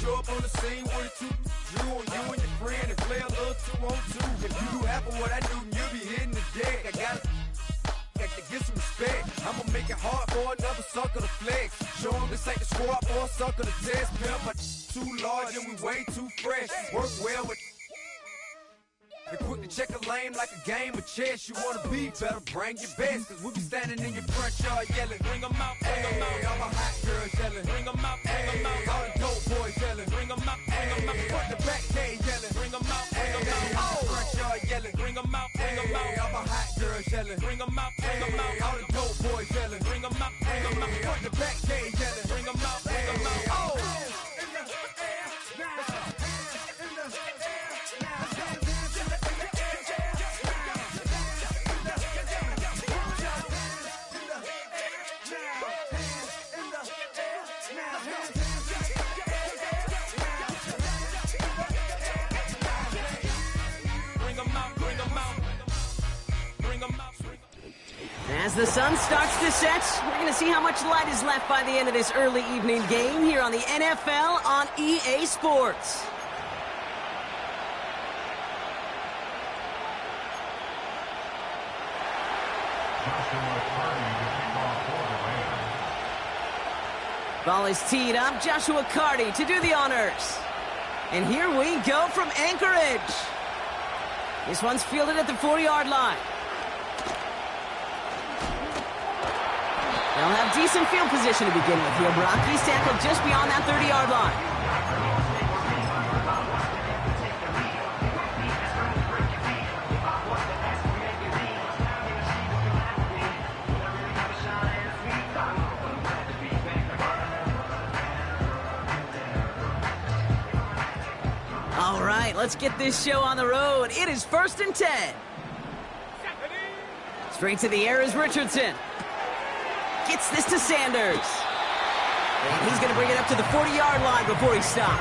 show up on the scene with a 2 Drew on you and your friend and play a little 2-on-2. If you do half of what I do, then you'll be hitting the deck. I got to get some respect. I'ma make it hard for another sucker to flex. Show them this ain't the squad for a sucker to test. Pimp, but too large and we way too fresh. Work well with. They quick to check a lane like a game of chess. You wanna be better, bring your best. Cause we be standing in your front yard yelling. Bring 'em out, bring 'em out. All my hot girls yelling. Bring 'em out, bring 'em out. All the dope boys yelling. Bring 'em out, bring 'em out. Front the back gate yelling. Bring 'em out, bring 'em out. Oh, front yard yelling. Bring 'em out, bring 'em out. All my hot girls yelling. Bring 'em out, bring 'em out. All the dope boys yelling. Bring 'em out, bring 'em out. Front the back gate yelling. Bring 'em out, bring 'em out. Oh. As the sun starts to set, we're going to see how much light is left by the end of this early evening game here on the NFL on EA Sports. Ball is teed up. Joshua Carty to do the honors. And here we go from Anchorage. This one's fielded at the 40-yard line. They'll have decent field position to begin with here. Brock, he's tackled just beyond that 30-yard line. All right, let's get this show on the road. It is 1st and 10. Straight to the air is Richardson. Gets this to Sanders. And he's going to bring it up to the 40-yard line before he stops.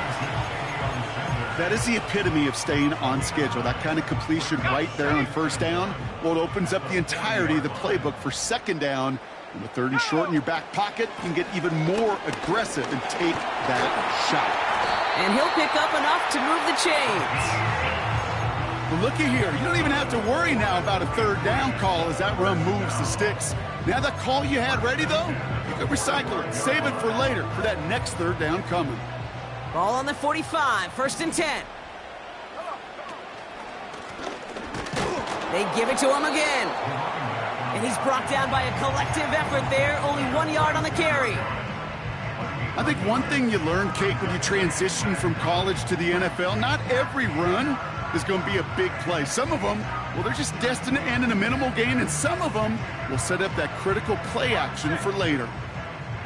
That is the epitome of staying on schedule. That kind of completion right there on first down. Well, it opens up the entirety of the playbook for second down. And with 30 short in your back pocket, you can get even more aggressive and take that shot. And he'll pick up enough to move the chains. Well, looky here. You don't even have to worry now about a third down call as that run moves the sticks. Now that call you had ready, though, you can recycle it. Save it for later for that next third down coming. Ball on the 45, 1st and 10. They give it to him again. And he's brought down by a collective effort there. Only 1 yard on the carry. I think one thing you learn, Kate, when you transition from college to the NFL, not every run is going to be a big play. Some of them, well, they're just destined to end in a minimal gain, and some of them will set up that critical play action for later.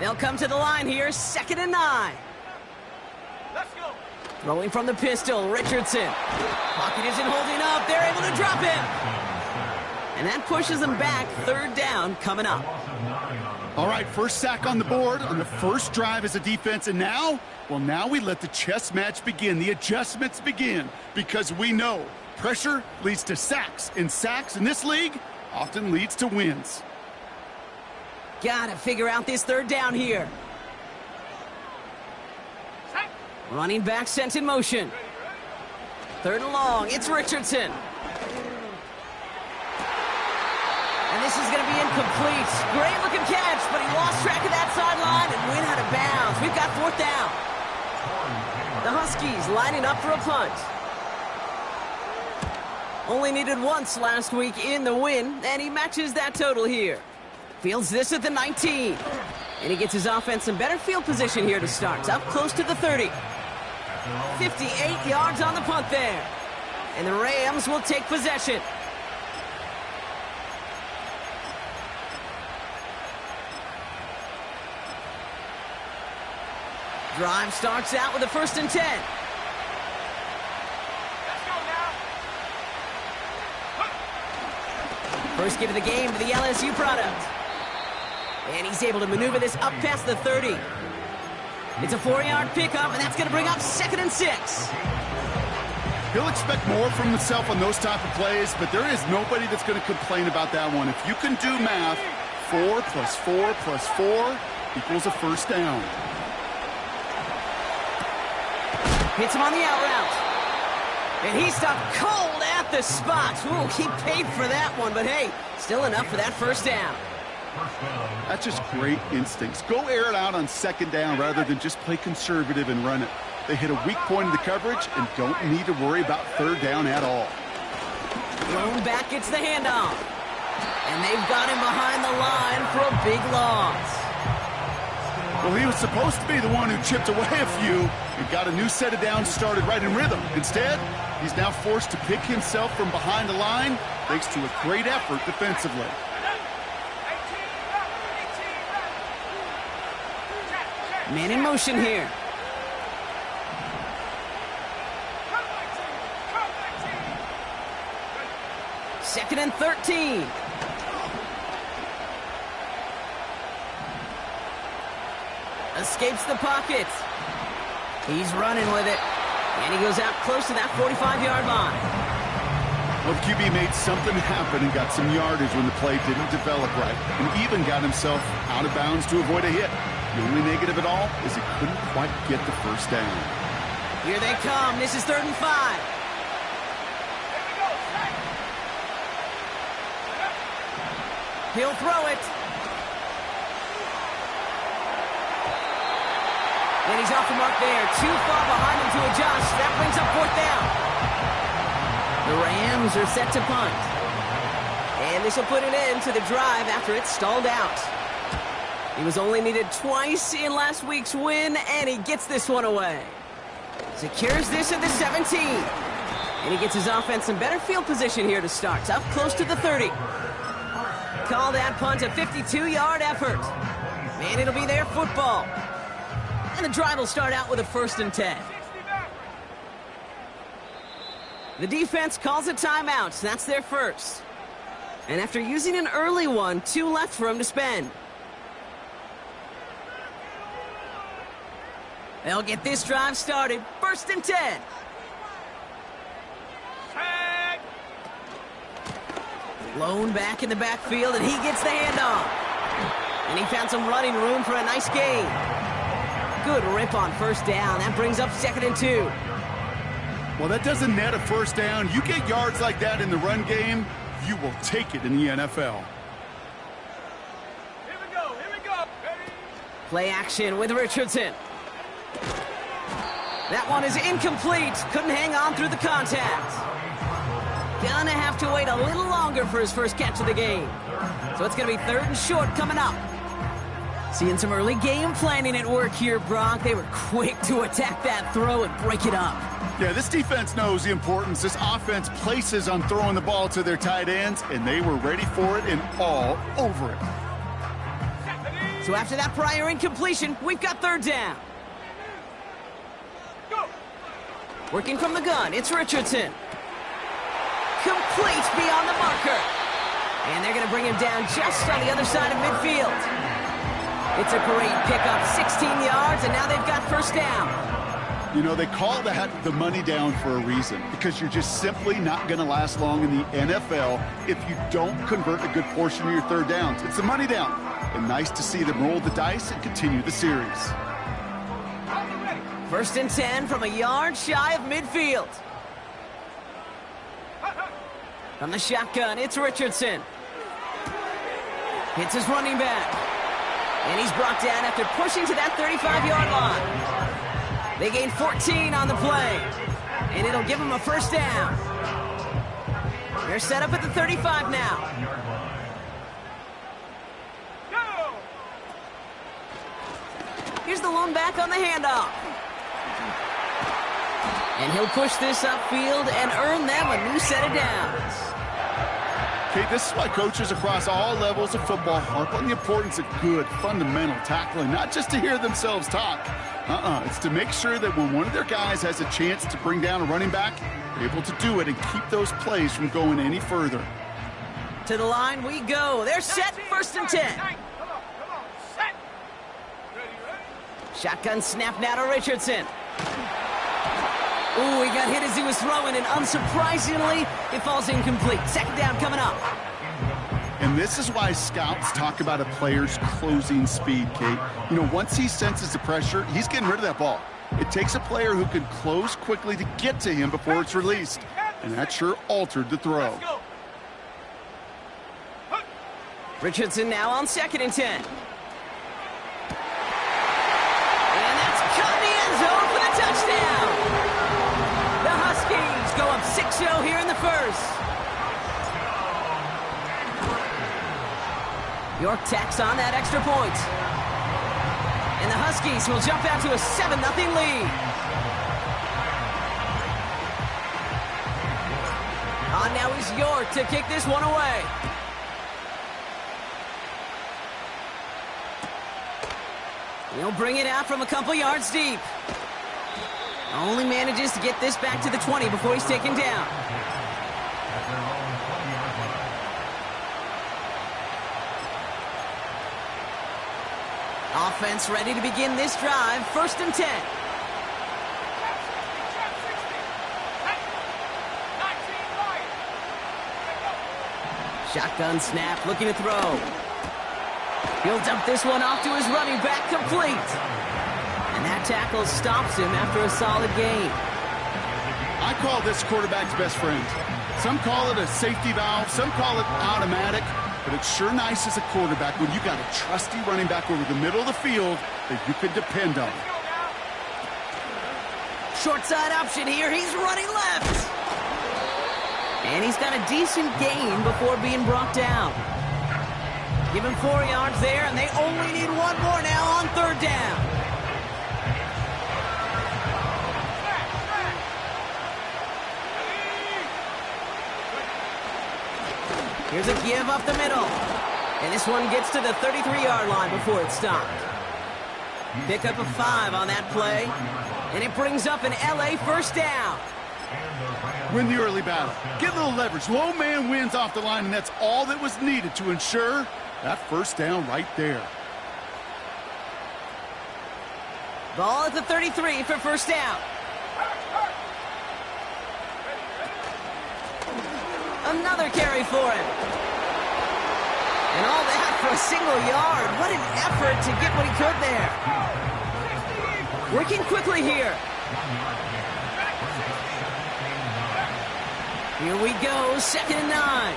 They'll come to the line here, 2nd and 9. Let's go. Throwing from the pistol, Richardson. Pocket isn't holding up. They're able to drop him. And that pushes them back. 3rd down coming up. All right, first sack on the board on the first drive as a defense, and now, well, now we let the chess match begin. The adjustments begin because we know pressure leads to sacks, and sacks in this league often leads to wins. Gotta figure out this 3rd down here. Running back sent in motion. 3rd and long, it's Richardson. And this is going to be incomplete. Great looking catch, but he lost track of that sideline and went out of bounds. We've got 4th down. The Huskies lining up for a punt. Only needed once last week in the win, and he matches that total here. Fields this at the 19. And he gets his offense some better field position here to start. Up close to the 30. 58 yards on the punt there. And the Rams will take possession. Drive starts out with a 1st and 10. Let's go now. First give of the game to the LSU product. And he's able to maneuver this up past the 30. It's a 4-yard pickup, and that's going to bring up 2nd and 6. He'll expect more from himself on those type of plays, but there is nobody that's going to complain about that one. If you can do math, 4 plus 4 plus 4 equals a 1st down. Hits him on the out route. And he stopped cold at the spot. Ooh, he paid for that one, but hey, still enough for that first down. That's just great instincts. Go air it out on second down rather than just play conservative and run it. They hit a weak point in the coverage and don't need to worry about third down at all. Thrown back gets the handoff. And they've got him behind the line for a big loss. Well, he was supposed to be the one who chipped away a few and got a new set of downs started right in rhythm. Instead, he's now forced to pick himself from behind the line thanks to a great effort defensively. Man in motion here. Second and 13. Escapes the pocket. He's running with it. And he goes out close to that 45-yard line. Well, the QB made something happen and got some yardage when the play didn't develop right, and even got himself out of bounds to avoid a hit. The only negative at all is he couldn't quite get the first down. Here they come. This is 3rd and 5. He'll throw it. And he's off the mark there. Too far behind him to adjust. That brings up 4th down. The Rams are set to punt. And this will put an end to the drive after it stalled out. He was only needed twice in last week's win, and he gets this one away. Secures this at the 17. And he gets his offense in better field position here to start. Up close to the 30. Call that punt a 52-yard effort. And it'll be their football. And the drive will start out with a 1st and 10. The defense calls a timeout. That's their first. And after using an early one, 2 left for him to spend. They'll get this drive started. 1st and 10. Blown back in the backfield, and he gets the handoff. And he found some running room for a nice gain. Good rip on 1st down. That brings up 2nd and 2. Well, that doesn't net a first down. You get yards like that in the run game, you will take it in the NFL. Here we go. Play action with Richardson. That one is incomplete. Couldn't hang on through the contact. Gonna have to wait a little longer for his first catch of the game. So it's gonna be 3rd and short coming up. Seeing some early game planning at work here, Brock. They were quick to attack that throw and break it up. Yeah, this defense knows the importance this offense places on throwing the ball to their tight ends, and they were ready for it and all over it. So after that prior incompletion, we've got 3rd down. Working from the gun, it's Richardson. Complete beyond the marker. And they're going to bring him down just on the other side of midfield. It's a great pickup, 16 yards, and now they've got 1st down. You know, they call that the money down for a reason, because you're just simply not going to last long in the NFL if you don't convert a good portion of your 3rd downs. It's the money down. And nice to see them roll the dice and continue the series. 1st and 10 from a yard shy of midfield. From the shotgun, it's Richardson. Hits his running back. And he's brought down after pushing to that 35-yard line. They gain 14 on the play. And it'll give them a 1st down. They're set up at the 35 now. Here's the lone back on the handoff. And he'll push this upfield and earn them a new set of downs. Okay, this is why coaches across all levels of football harp on the importance of good, fundamental tackling, not just to hear themselves talk. It's to make sure that when one of their guys has a chance to bring down a running back, they're able to do it and keep those plays from going any further. To the line we go. They're set, 1st and 10. Shotgun snap now to Richardson. Ooh, he got hit as he was throwing, and unsurprisingly, it falls incomplete. 2nd down coming up. And this is why scouts talk about a player's closing speed, Kate. You know, once he senses the pressure, he's getting rid of that ball. It takes a player who can close quickly to get to him before it's released. And that sure altered the throw. Richardson now on 2nd and 10. And that's caught in the end zone for the touchdown. The Huskies go up 6-0 here in the first. York tacks on that extra point. And the Huskies will jump out to a 7-0 lead. On now is York to kick this one away. He'll bring it out from a couple yards deep. Only manages to get this back to the 20 before he's taken down. Offense ready to begin this drive. 1st and 10. Shotgun snap, looking to throw. He'll dump this one off to his running back, complete. And that tackle stops him after a solid gain. I call this quarterback's best friend. Some call it a safety valve, some call it automatic, but it's sure nice as a quarterback when you got a trusty running back over the middle of the field that you can depend on. Short side option here, he's running left. And he's got a decent gain before being brought down. Give him 4 yards there, and they only need one more now on 3rd down. Here's a give up the middle. And this one gets to the 33-yard line before it's stopped. Pick up a 5 on that play. And it brings up an LA 1st down. Win the early battle. Get a little leverage. Low man wins off the line, and that's all that was needed to ensure that 1st down right there. Ball at the 33 for 1st down. Another carry for him. And all that for a single yard. What an effort to get what he could there. Working quickly here. Here we go, 2nd and 9.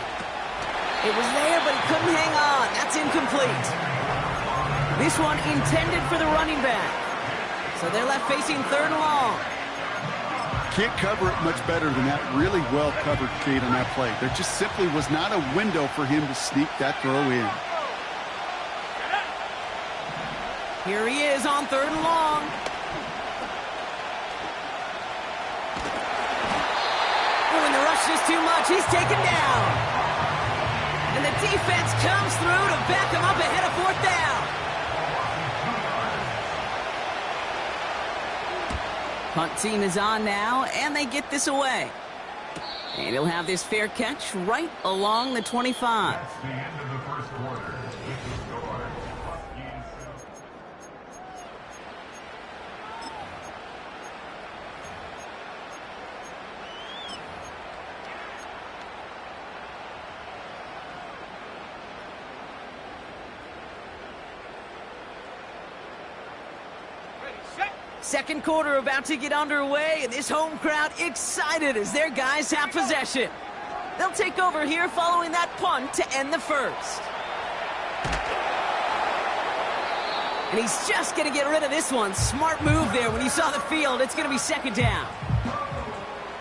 It was there, but he couldn't hang on. That's incomplete. This one intended for the running back. So they're left facing 3rd and long. Can't cover it much better than that. Really well covered, Kate, on that play. There just simply was not a window for him to sneak that throw in. Here he is on 3rd and long. When the rush is too much, he's taken down. And the defense comes through to back him up ahead of 4th down. Punt team is on now, and they get this away. And he'll have this fair catch right along the 25. That's the end of the 1st quarter. It's the score. Second quarter about to get underway, and this home crowd excited as their guys have possession. They'll take over here following that punt to end the 1st. And he's just going to get rid of this one. Smart move there when he saw the field. It's going to be 2nd down.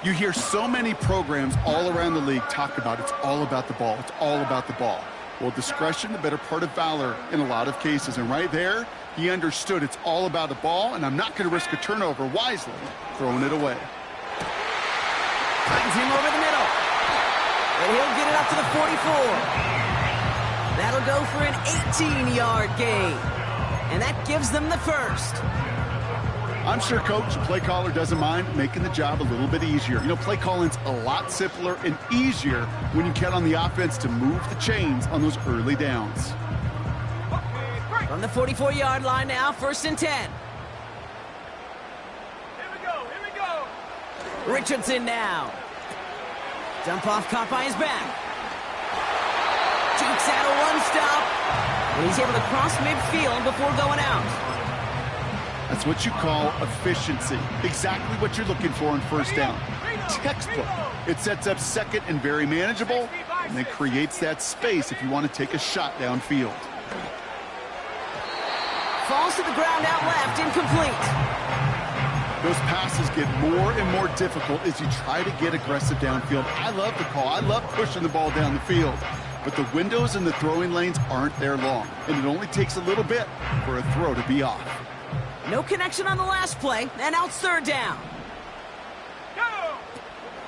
You hear so many programs all around the league talk about it's all about the ball. It's all about the ball. Well, discretion, the better part of valor in a lot of cases. And right there, he understood it's all about the ball, and I'm not going to risk a turnover wisely, throwing it away. Finds him over the middle. And he'll get it up to the 44. That'll go for an 18-yard gain. And that gives them the 1st. I'm sure Coach, the play caller, doesn't mind making the job a little bit easier. You know, play calling's a lot simpler and easier when you count on the offense to move the chains on those early downs. From the 44-yard line now, 1st and 10. Here we go. Richardson now. Dump off caught by his back. Jukes out a 1-stop. And he's able to cross midfield before going out. That's what you call efficiency. Exactly what you're looking for on first down. Textbook. It sets up second and very manageable, and then creates that space if you want to take a shot downfield. Falls to the ground out left, incomplete. Those passes get more and more difficult as you try to get aggressive downfield. I love the call. I love pushing the ball down the field. But the windows in the throwing lanes aren't there long, and it only takes a little bit for a throw to be off. No connection on the last play, and out third down.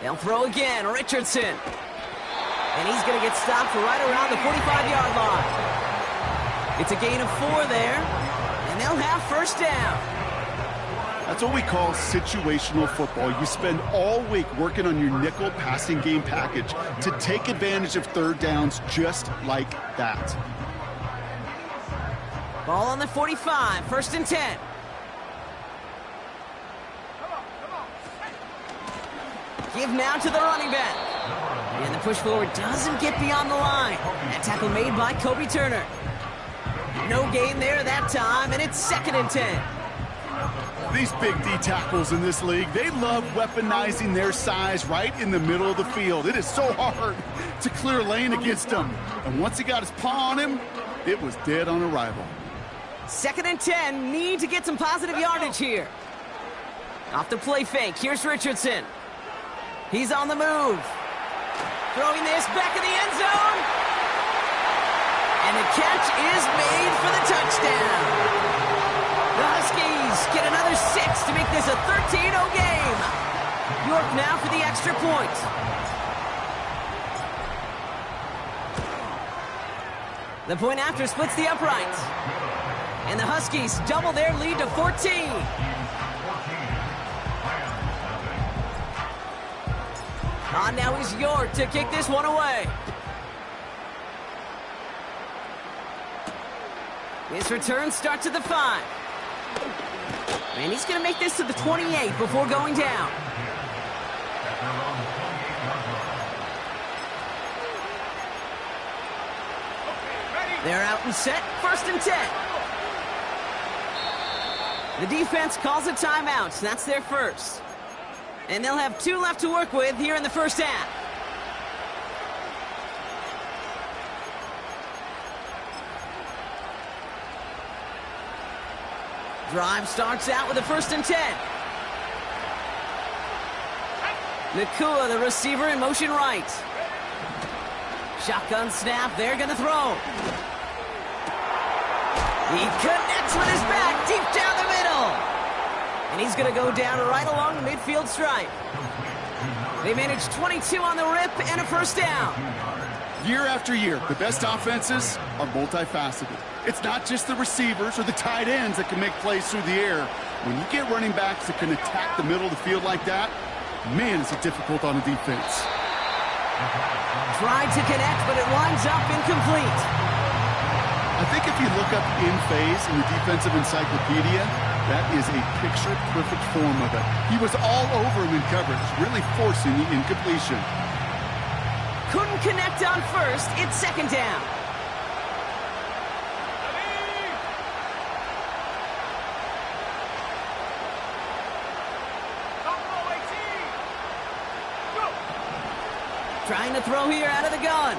They'll throw again, Richardson. And he's going to get stopped right around the 45-yard line. It's a gain of 4 there, and they'll have first down. That's what we call situational football. You spend all week working on your nickel passing game package to take advantage of third downs just like that. Ball on the 45, first and 10. Give now to the running back. And the push forward doesn't get beyond the line. That tackle made by Kobe Turner. No gain there that time, and it's second and 10. These big D tackles in this league, they love weaponizing their size right in the middle of the field. It is so hard to clear lane against them. And once he got his paw on him, it was dead on arrival. Second and 10, need to get some positive yardage here. Off the play fake, here's Richardson. He's on the move. Throwing this back in the end zone. And the catch is made for the touchdown. The Huskies get another 6 to make this a 13-0 game. York now for the extra point. The point after splits the uprights. And the Huskies double their lead to 14. On now is York to kick this one away. His return starts at the 5. And he's going to make this to the 28 before going down. They're out and set, first and 10. The defense calls a timeout. That's their first. And they'll have 2 left to work with here in the first half. Drive starts out with a first and 10. Nakua, the receiver, in motion right. Shotgun snap, they're going to throw. He connects with his back deep down the middle. And he's going to go down right along the midfield stripe. They managed 22 on the rip and a first down. Year after year, the best offenses are multifaceted. It's not just the receivers or the tight ends that can make plays through the air. When you get running backs that can attack the middle of the field like that, man, is it difficult on a defense. Tried to connect, but it winds up incomplete. I think if you look up in phase in the defensive encyclopedia, that is a picture-perfect form of it. He was all over him in coverage, really forcing the incompletion. Couldn't connect on first. It's second down. Trying to throw here out of the gun.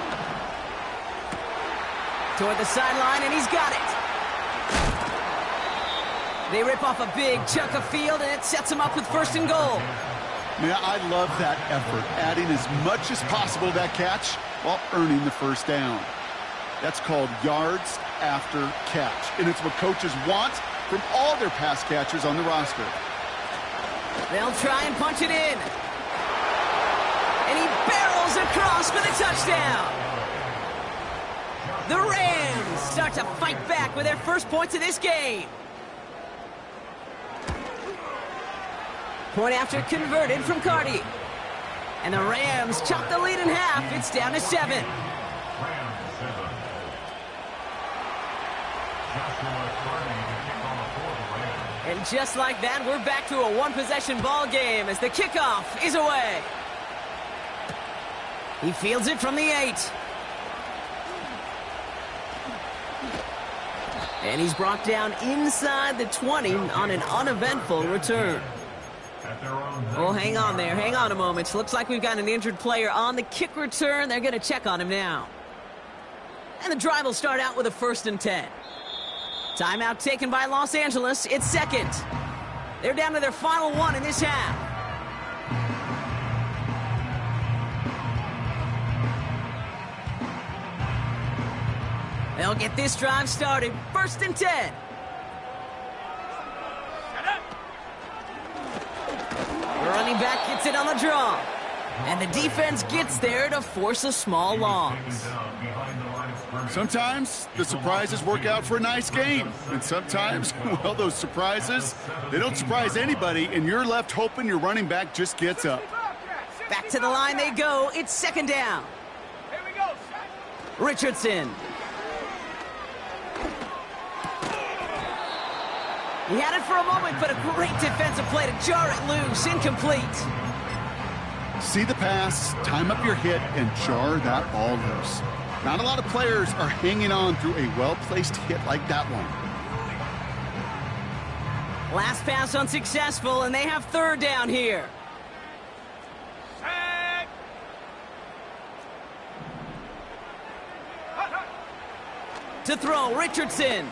Toward the sideline, and he's got it. They rip off a big chunk of field, and it sets him up with first and goal. Man, I love that effort, adding as much as possible to that catch while earning the first down. That's called yards after catch, and it's what coaches want from all their pass catchers on the roster. They'll try and punch it in. And he barrels across for the touchdown. The Rams start to fight back with their first points of this game. Point after converted from Cardi. And the Rams chop the lead in half. It's down to 7. And just like that, we're back to a one-possession ball game as the kickoff is away. He fields it from the 8. And he's brought down inside the 20 on an uneventful return. Oh, hang on there. Hang on a moment. Looks like we've got an injured player on the kick return. They're going to check on him now. And the drive will start out with a 1st and 10. Timeout taken by Los Angeles. It's second. They're down to their final one in this half. They'll get this drive started. 1st and 10. The running back gets it on the draw. And the defense gets there to force a small loss. Sometimes the surprises work out for a nice game. And sometimes, well, those surprises, they don't surprise anybody, and you're left hoping your running back just gets up. Back to the line they go. It's 2nd down. Richardson. He had it for a moment, but a great defensive play to jar it loose. Incomplete. See the pass, time up your hit, and jar that ball loose. Not a lot of players are hanging on through a well-placed hit like that one. Last pass unsuccessful, and they have 3rd down here. To throw, Richardson.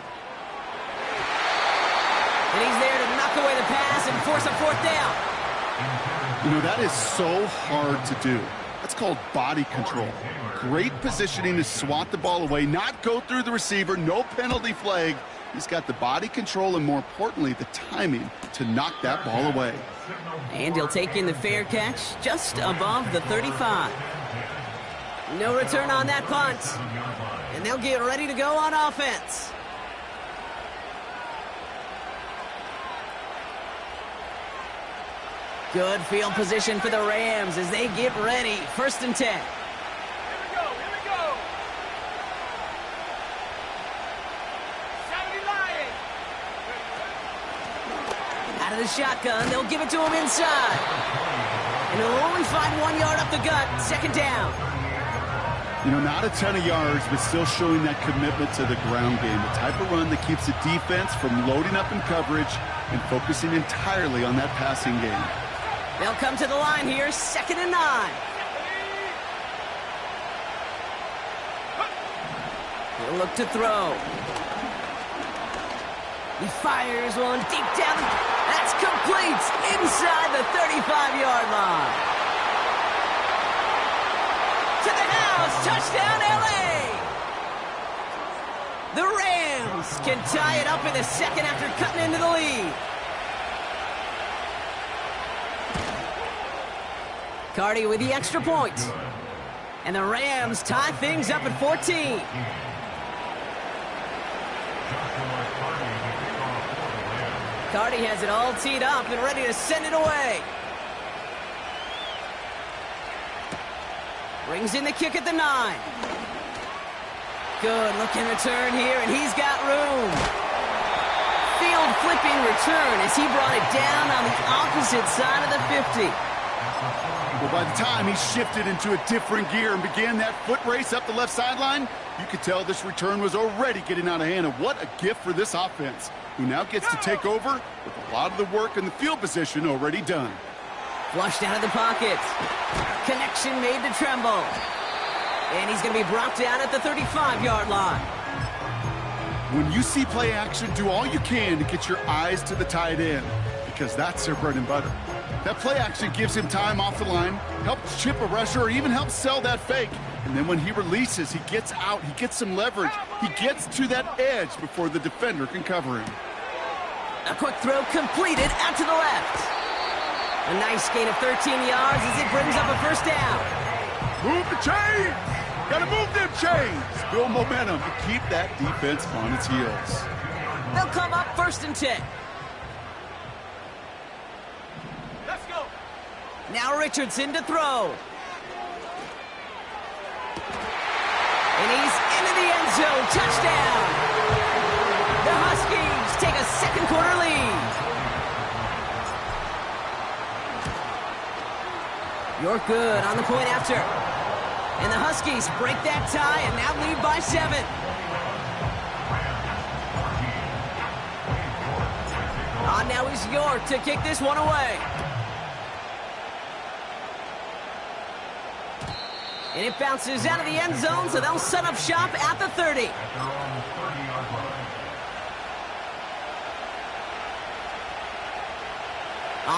And he's there to knock away the pass and force a 4th down. You know, that is so hard to do. That's called body control. Great positioning to swat the ball away, not go through the receiver, no penalty flag. He's got the body control and, more importantly, the timing to knock that ball away. And he'll take in the fair catch just above the 35. No return on that punt. And they'll get ready to go on offense. Good field position for the Rams as they get ready. 1st and 10. Here we go. Out of the shotgun, they'll give it to him inside. And he'll only find 1 yard up the gut. 2nd down. You know, not a ton of yards, but still showing that commitment to the ground game. The type of run that keeps the defense from loading up in coverage and focusing entirely on that passing game. They'll come to the line here, 2nd and 9. He'll look to throw. He fires one deep down. That's complete inside the 35-yard line. To the house, touchdown LA! The Rams can tie it up in the 2nd after cutting into the lead. Cardi with the extra point. And the Rams tie things up at 14. Cardi has it all teed up and ready to send it away. Brings in the kick at the 9. Good looking return here, and he's got room. Field flipping return as he brought it down on the opposite side of the 50. Well, by the time he shifted into a different gear and began that foot race up the left sideline, you could tell this return was already getting out of hand. And what a gift for this offense, who now gets to take over with a lot of the work and the field position already done. Flushed out of the pocket. Connection made to Tremble. And he's going to be brought down at the 35-yard line. When you see play action, do all you can to get your eyes to the tight end, because that's their bread and butter. That play action gives him time off the line, helps chip a rusher, or even helps sell that fake. And then when he releases, he gets out, he gets some leverage. He gets to that edge before the defender can cover him. A quick throw completed out to the left. A nice gain of 13 yards as it brings up a 1st down. Move the chains! Gotta move them chains! Build momentum to keep that defense on its heels. They'll come up 1st and 10. Let's go. Now Richardson to throw. And he's into the end zone. Touchdown! The Huskies take a 2nd quarter lead. You're good on the point after. And the Huskies break that tie and now lead by 7. On now is York to kick this one away. And it bounces out of the end zone, so they'll set up shop at the 30. At their own 30-yard line.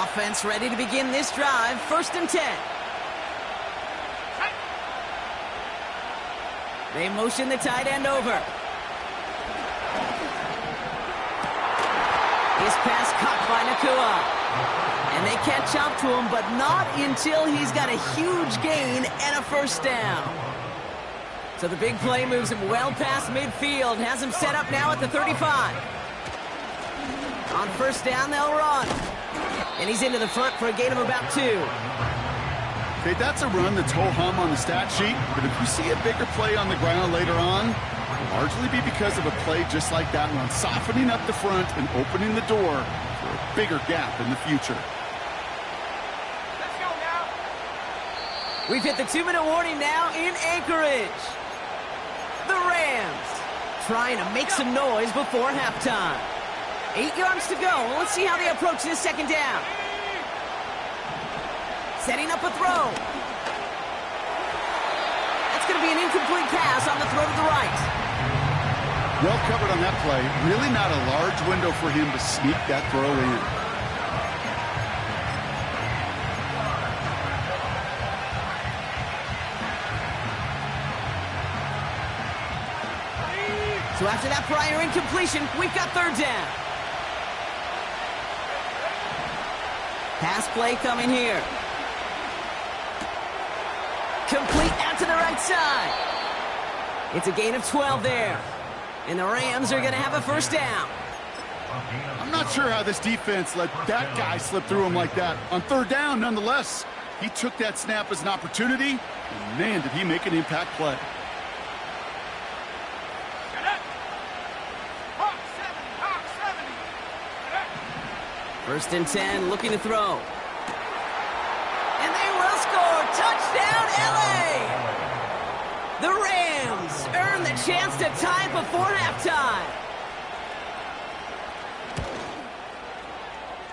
Offense ready to begin this drive. 1st and 10. They motion the tight end over. His pass caught by Nakua. And they catch up to him, but not until he's got a huge gain and a 1st down. So the big play moves him well past midfield. Has him set up now at the 35. On 1st down, they'll run. And he's into the front for a gain of about 2. Okay, that's a run that's ho-hum on the stat sheet, but if you see a bigger play on the ground later on, it'll largely be because of a play just like that one, softening up the front and opening the door for a bigger gap in the future. Let's go now. We've hit the 2-minute warning now in Anchorage. The Rams trying to make some noise before halftime. 8 yards to go. Let's see how they approach this 2nd down. Setting up a throw. That's going to be an incomplete pass on the throw to the right. Well covered on that play. Really not a large window for him to sneak that throw in. So after that prior incompletion, we've got 3rd down. Pass play coming here. Complete out to the right side. It's a gain of 12 there. And the Rams are going to have a 1st down. I'm not sure how this defense let that guy slip through him like that. On 3rd down, nonetheless, he took that snap as an opportunity, and man, did he make an impact play. First and 10, looking to throw. And they will score. Touchdown, LA! The Rams earn the chance to tie before halftime.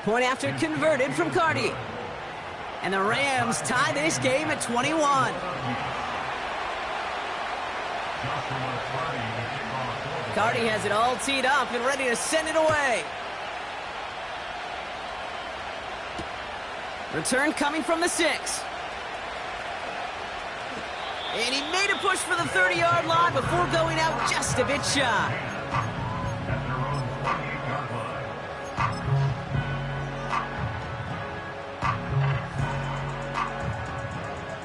Point after converted from Cardi. And the Rams tie this game at 21. Cardi has it all teed up and ready to send it away. Return coming from the 6. And he made a push for the 30-yard line before going out just a bit shy.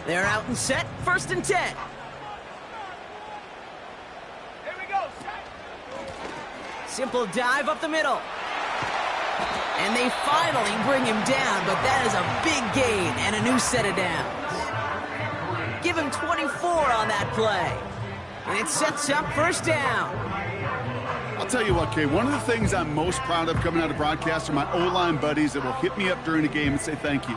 They're out and set. 1st and 10. Here we go. Simple dive up the middle. And they finally bring him down, but that is a big gain and a new set of downs. Give him 24 on that play. And it sets up 1st down. I'll tell you what, Kay, one of the things I'm most proud of coming out of broadcast are my O-line buddies that will hit me up during the game and say thank you.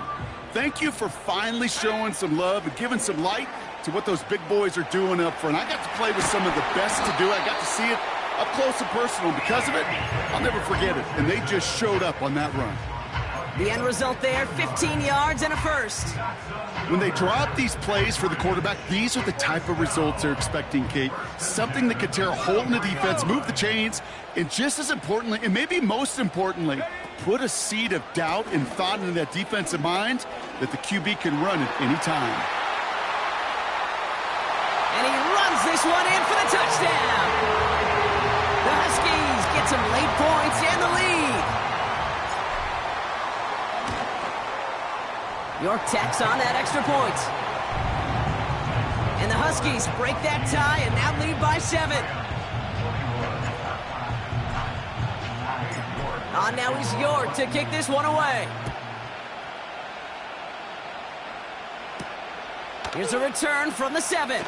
Thank you for finally showing some love and giving some light to what those big boys are doing up front. I got to play with some of the best to do it. I got to see it up close and personal. Because of it, I'll never forget it. And they just showed up on that run. The end result there, 15 yards and a 1st. When they draw up these plays for the quarterback, these are the type of results they're expecting, Kate. Something that could tear a hole in the defense, move the chains, and just as importantly, and maybe most importantly, put a seed of doubt and thought into that defensive mind that the QB can run at any time. And he runs this one in for the touchdown. The Huskies get some late points and the lead. York tacks on that extra point. And the Huskies break that tie and now lead by 7. On now is York to kick this one away. Here's a return from the 7.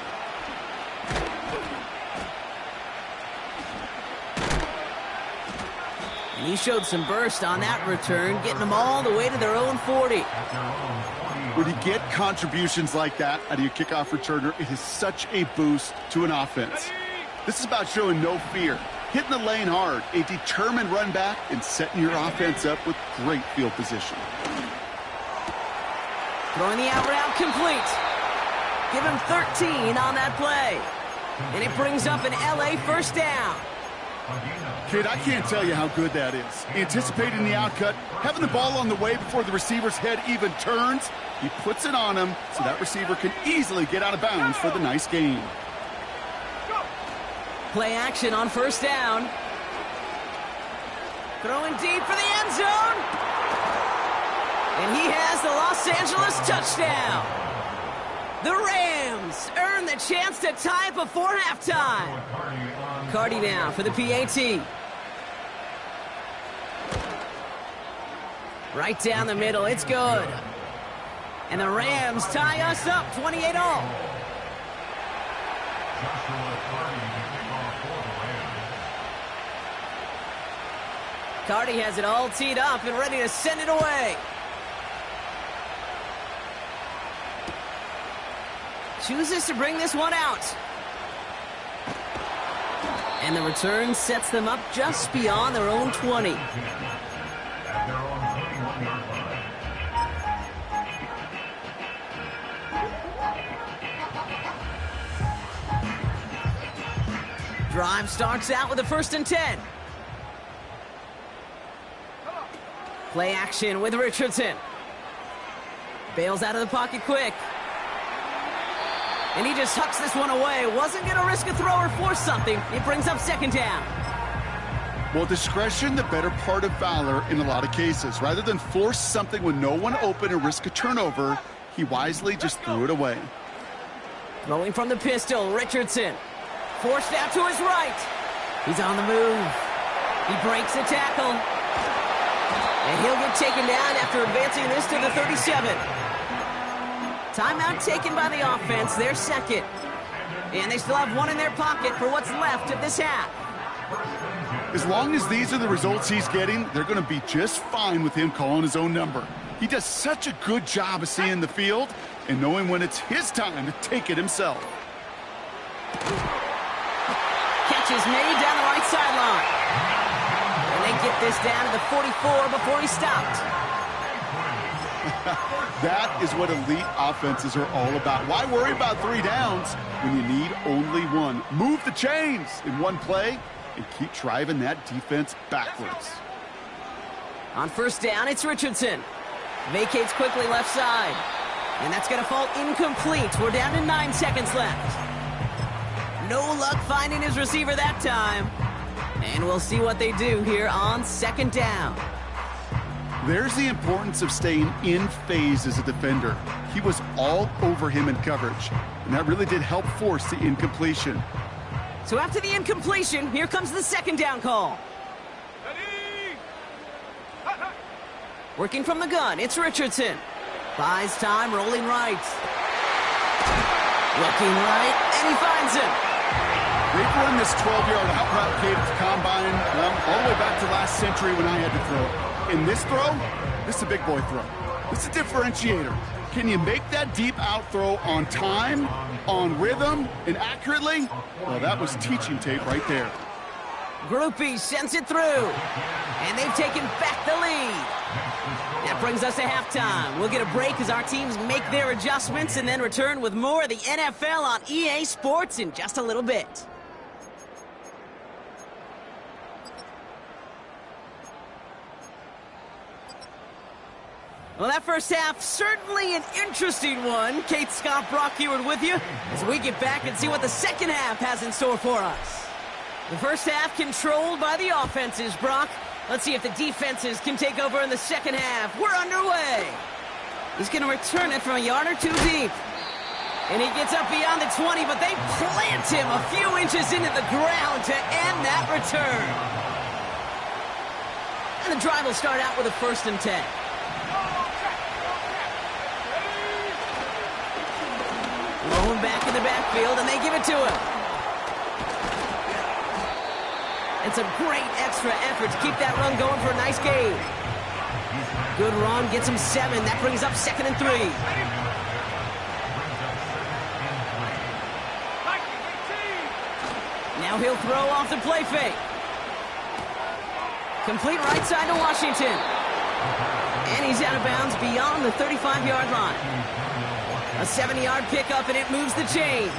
And he showed some burst on that return, getting them all the way to their own 40. When you get contributions like that out of your kickoff returner, it is such a boost to an offense. This is about showing no fear. hitting the lane hard, a determined run back, and setting your offense up with great field position. Throwing the out route complete. Give him 13 on that play. And it brings up an LA first down. Kid, I can't tell you how good that is. Anticipating the outcut, having the ball on the way before the receiver's head even turns. He puts it on him so that receiver can easily get out of bounds for the nice gain. Play action on first down. Throwing deep for the end zone. And he has the Los Angeles touchdown. The Rams earn the chance to tie it before halftime. Cardi now for the PAT. Right down the middle, it's good. And the Rams tie us up 28-all. Cardi has it all teed up and ready to send it away. Chooses to bring this one out. And the return sets them up just beyond their own 20. Drive starts out with a 1st and 10. Play action with Richardson. Bails out of the pocket quick. And he just hucks this one away. Wasn't going to risk a throw or force something. It brings up 2nd down. Well, discretion, the better part of valor in a lot of cases. Rather than force something with no one open and risk a turnover, he wisely just threw it away. Throwing from the pistol, Richardson. Forced out to his right. He's on the move. He breaks the tackle. And he'll get taken down after advancing this to the 37. Timeout taken by the offense, their 2nd. And they still have one in their pocket for what's left of this half. As long as these are the results he's getting, they're going to be just fine with him calling his own number. He does such a good job of seeing the field and knowing when it's his time to take it himself. Catch is made down the right sideline. And they get this down to the 44 before he stopped. That is what elite offenses are all about. Why worry about 3 downs when you need only 1? Move the chains in one play and keep driving that defense backwards. On first down, it's Richardson. Vacates quickly left side. And that's going to fall incomplete. We're down to 9 seconds left. No luck finding his receiver that time. And we'll see what they do here on 2nd down. There's the importance of staying in phase as a defender. He was all over him in coverage, and that really did help force the incompletion. So after the incompletion, here comes the 2nd down call. Working from the gun, it's Richardson. Buys time, rolling right. Looking right, and he finds him. They've run this 12-yard out route cave at the combine, well, all the way back to last century when I had to throw it. In this throw, this is a big boy throw. This is a differentiator. Can you make that deep out throw on time, on rhythm, and accurately? Well, that was teaching tape right there. Groupie sends it through, and they've taken back the lead. That brings us to halftime. We'll get a break as our teams make their adjustments and then return with more of the NFL on EA Sports in just a little bit. Well, that first half, certainly an interesting one. Kate Scott, Brock Heward with you as we get back and see what the 2nd half has in store for us. The first half controlled by the offenses, Brock. Let's see if the defenses can take over in the 2nd half. We're underway. He's going to return it from a yard or 2 deep. And he gets up beyond the 20, but they plant him a few inches into the ground to end that return. And the drive will start out with a 1st and 10. Rolling back in the backfield, and they give it to him. It's a great extra effort to keep that run going for a nice gain. Good run, gets him 7. That brings up 2nd and 3. Now he'll throw off the play fake. Complete right side to Washington. And he's out of bounds beyond the 35-yard line. A 70-yard pickup, and it moves the chains.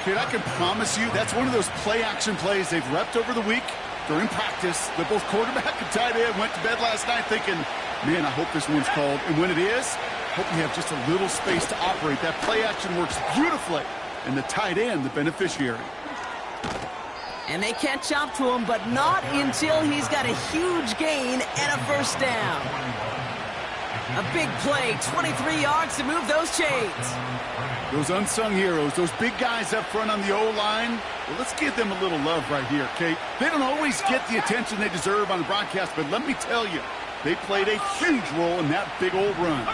Kid, I can promise you that's one of those play-action plays they've repped over the week during practice. They're both quarterback and tight end went to bed last night thinking, man, I hope this one's called. And when it is, hope we have just a little space to operate. That play-action works beautifully. And the tight end, the beneficiary. And they catch up to him, but not until he's got a huge gain and a first down. A big play, 23 yards to move those chains. Those unsung heroes, those big guys up front on the O-line, well, let's give them a little love right here, Kate. They don't always get the attention they deserve on the broadcast, but let me tell you, they played a huge role in that big old run.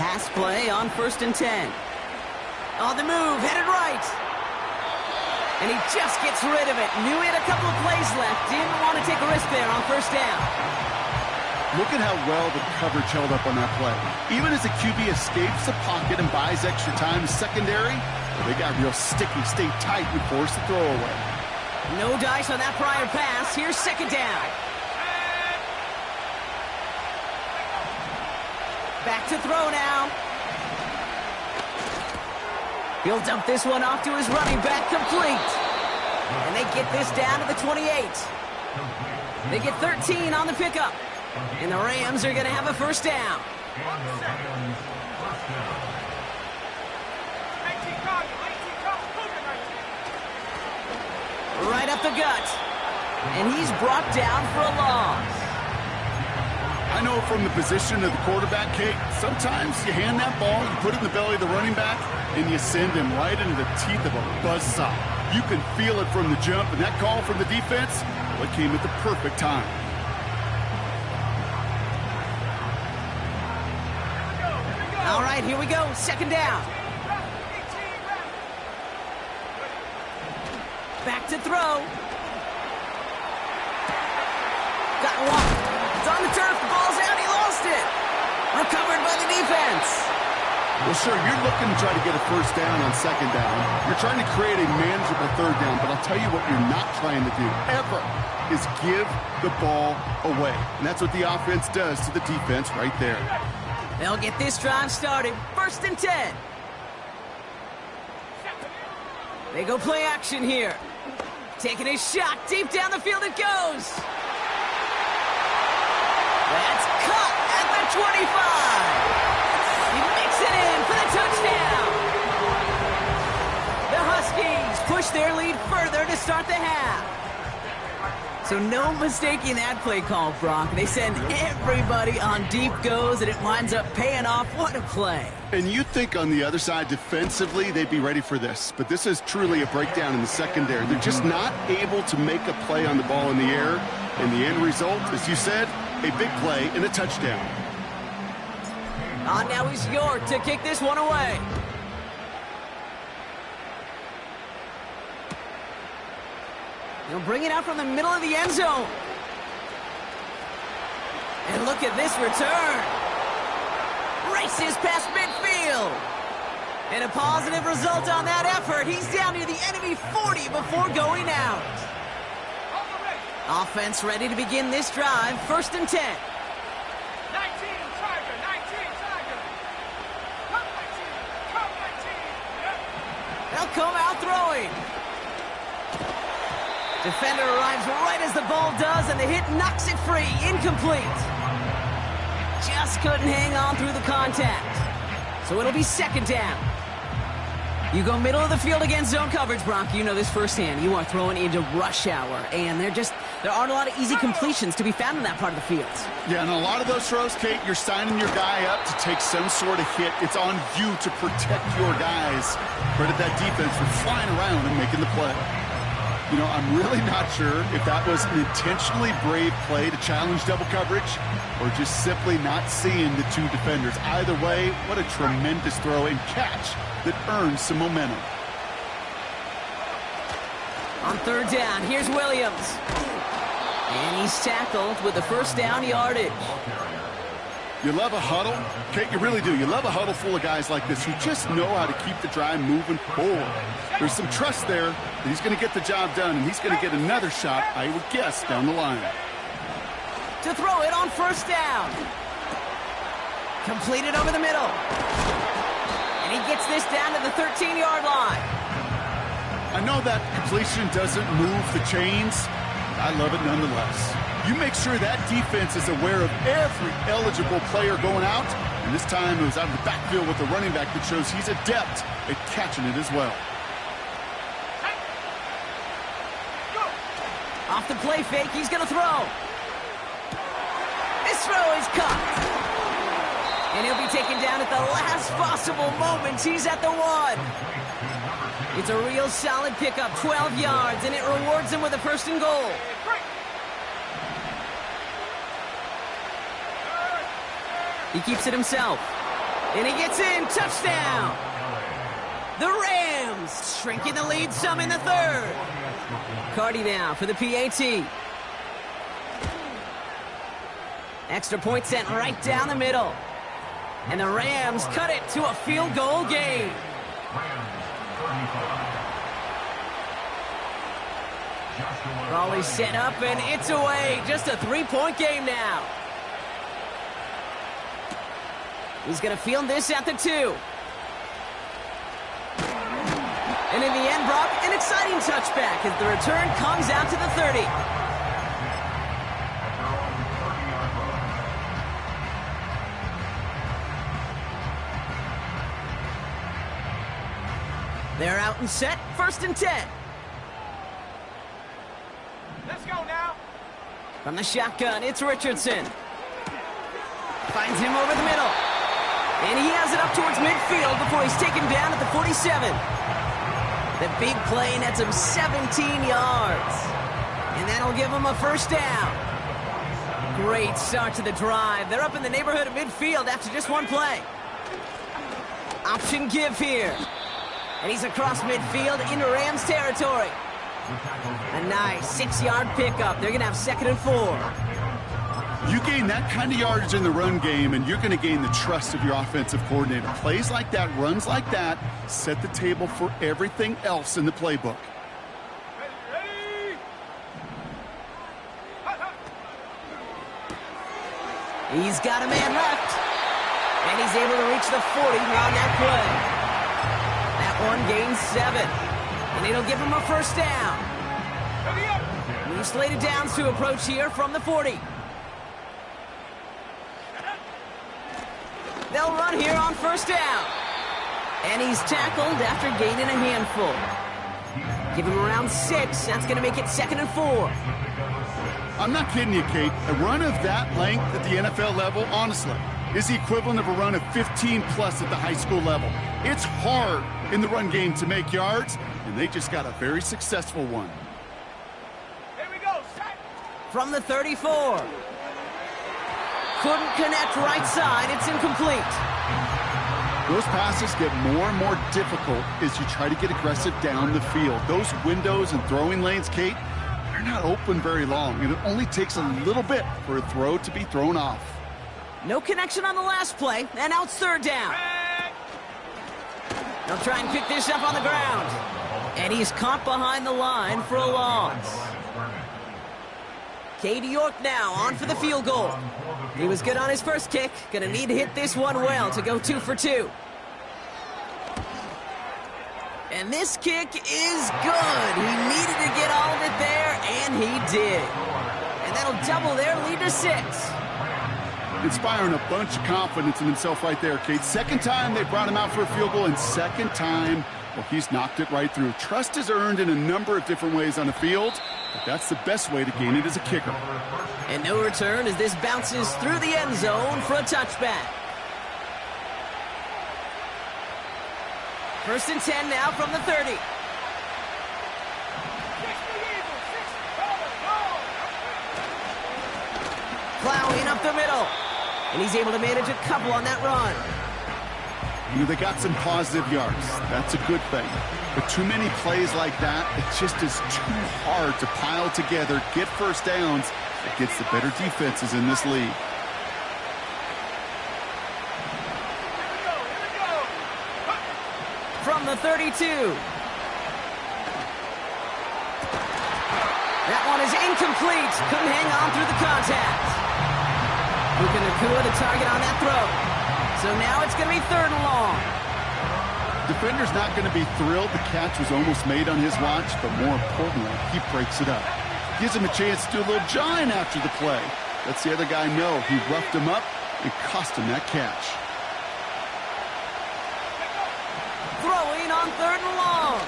Pass play on 1st and 10. On the move, headed right. And he just gets rid of it. Knew he had a couple of plays left. Didn't want to take a risk there on first down. Look at how well the coverage held up on that play. Even as the QB escapes the pocket and buys extra time secondary, well, they got real sticky, stayed tight, and forced the throw away. No dice on that prior pass. Here's 2nd down. Back to throw now. He'll dump this one off to his running back, complete. And they get this down to the 28. They get 13 on the pickup. And the Rams are going to have a first down. Right up the gut. And he's brought down for a loss. I know from the position of the quarterback, Kate, sometimes you hand that ball, you put it in the belly of the running back, and you send him right into the teeth of a buzzsaw. You can feel it from the jump, and that call from the defense, well, it came at the perfect time. All right, here we go. 2nd down. Back to throw. Got one. It's on the turf. The ball's out. He lost it. Recovered by the defense. Well, sure, you're looking to try to get a first down on 2nd down. You're trying to create a manageable 3rd down, but I'll tell you what you're not trying to do, ever, is give the ball away. And that's what the offense does to the defense right there. They'll get this drive started. 1st and 10. They go play action here. Taking a shot. Deep down the field it goes. That's cut at the 25. He makes it in for the touchdown. The Huskies push their lead further to start the half. So no mistaking that play call, Brock. They send everybody on deep goes, and it winds up paying off. What a play. And you'd think on the other side, defensively, they'd be ready for this. But this is truly a breakdown in the secondary. They're just not able to make a play on the ball in the air. And the end result, as you said, a big play and a touchdown. Now he's York to kick this one away. He'll bring it out from the middle of the end zone. And look at this return. Races past midfield. And a positive result on that effort. He's down near the enemy 40 before going out. Offense ready to begin this drive. 1st and 10. 19, Tiger, 19, Tiger. Come 19, come 19. They'll come out throwing. Defender arrives right as the ball does, and the hit knocks it free. Incomplete. Just couldn't hang on through the contact. So it'll be 2nd down. You go middle of the field against zone coverage, Brock. You know this firsthand. You are throwing into rush hour, and there aren't a lot of easy completions to be found in that part of the field. Yeah, and a lot of those throws, Kate, you're signing your guy up to take some sort of hit. It's on you to protect your guys. Credit that defense for flying around and making the play. You know, I'm really not sure if that was an intentionally brave play to challenge double coverage or just simply not seeing the two defenders. Either way, what a tremendous throw and catch that earns some momentum. On 3rd down, here's Williams. And he's tackled with the first down yardage. You love a huddle, Kate, you really do. You love a huddle full of guys like this who just know how to keep the drive moving forward. There's some trust there that he's going to get the job done, and he's going to get another shot, I would guess, down the line. To throw it on first down. Completed over the middle. And he gets this down to the 13-yard line. I know that completion doesn't move the chains. I love it nonetheless. You make sure that defense is aware of every eligible player going out. And this time it was out of the backfield with the running back that shows he's adept at catching it as well. Off the play fake, he's going to throw. This throw is caught. And he'll be taken down at the last possible moment. He's at the 1. It's a real solid pickup, 12 yards, and it rewards him with a 1st and goal. He keeps it himself. And he gets in. Touchdown. The Rams shrinking the lead some in the 3rd. Cardi now for the PAT. Extra point sent right down the middle. And the Rams cut it to a field goal game. Raleigh set up and it's away. Just a 3-point game now. He's going to field this at the 2. And in the end, Brock, an exciting touchback as the return comes out to the 30. They're out and set, 1st and 10. Let's go now. From the shotgun, it's Richardson. Finds him over the middle. And he has it up towards midfield before he's taken down at the 47. The big play nets him 17 yards. And that'll give him a 1st down. Great start to the drive. They're up in the neighborhood of midfield after just 1 play. Option give here. And he's across midfield into Rams territory. A nice 6-yard pickup. They're going to have 2nd and 4. You gain that kind of yardage in the run game, and you're going to gain the trust of your offensive coordinator. Plays like that, runs like that, set the table for everything else in the playbook. Ready? He's got a man left. And he's able to reach the 40 on that play. That one gains 7. And it'll give him a 1st down. Ready up. New slated downs to approach here from the 40. They'll run here on 1st down. And he's tackled after gaining a handful. Give him around 6. That's going to make it 2nd and 4. I'm not kidding you, Kate. A run of that length at the NFL level, honestly, is the equivalent of a run of 15-plus at the high school level. It's hard in the run game to make yards, and they just got a very successful one. Here we go. Set. From the 34. Couldn't connect right side. It's incomplete. Those passes get more and more difficult as you try to get aggressive down the field. Those windows and throwing lanes, Kate, they're not open very long, and it only takes a little bit for a throw to be thrown off. No connection on the last play, and now it's 3rd down. They'll try and pick this up on the ground. And he's caught behind the line for a loss. Katie York now on for the field goal. He was good on his first kick. Gonna need to hit this one well to go 2 for 2. And this kick is good. He needed to get all of it there, and he did. And that'll double their lead to 6. Inspiring a bunch of confidence in himself right there, Kate. 2nd time they brought him out for a field goal, and 2nd time, well, he's knocked it right through. Trust is earned in a number of different ways on the field, but that's the best way to gain it as a kicker. And no return as this bounces through the end zone for a touchback. 1st and 10 now from the 30. Plowing up the middle. And he's able to manage a couple on that run. They got some positive yards. That's a good thing. But too many plays like that, it just is too hard to pile together, get 1st downs, against the better defenses in this league. from the 32. That one is incomplete. Couldn't hang on through the contact. Puka Nacua the target on that throw. So now it's going to be 3rd and long. Defender's not going to be thrilled the catch was almost made on his watch, but more importantly, he breaks it up. Gives him a chance to do a little jawing after the play. Lets the other guy know he roughed him up and cost him that catch. Throwing on 3rd and long.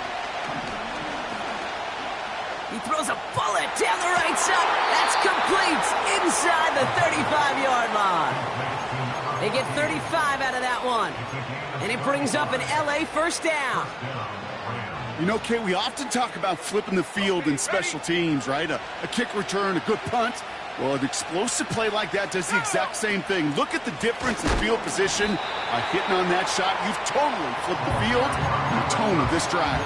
He throws a bullet down the right side. That's complete inside the 35-yard line. They get 35 out of that one. And it brings up an LA first down. You know, Kate, we often talk about flipping the field in special teams, right? A kick return, a good punt. Well, an explosive play like that does the exact same thing. Look at the difference in field position. By hitting on that shot, you've totally flipped the field and the tone of this drive.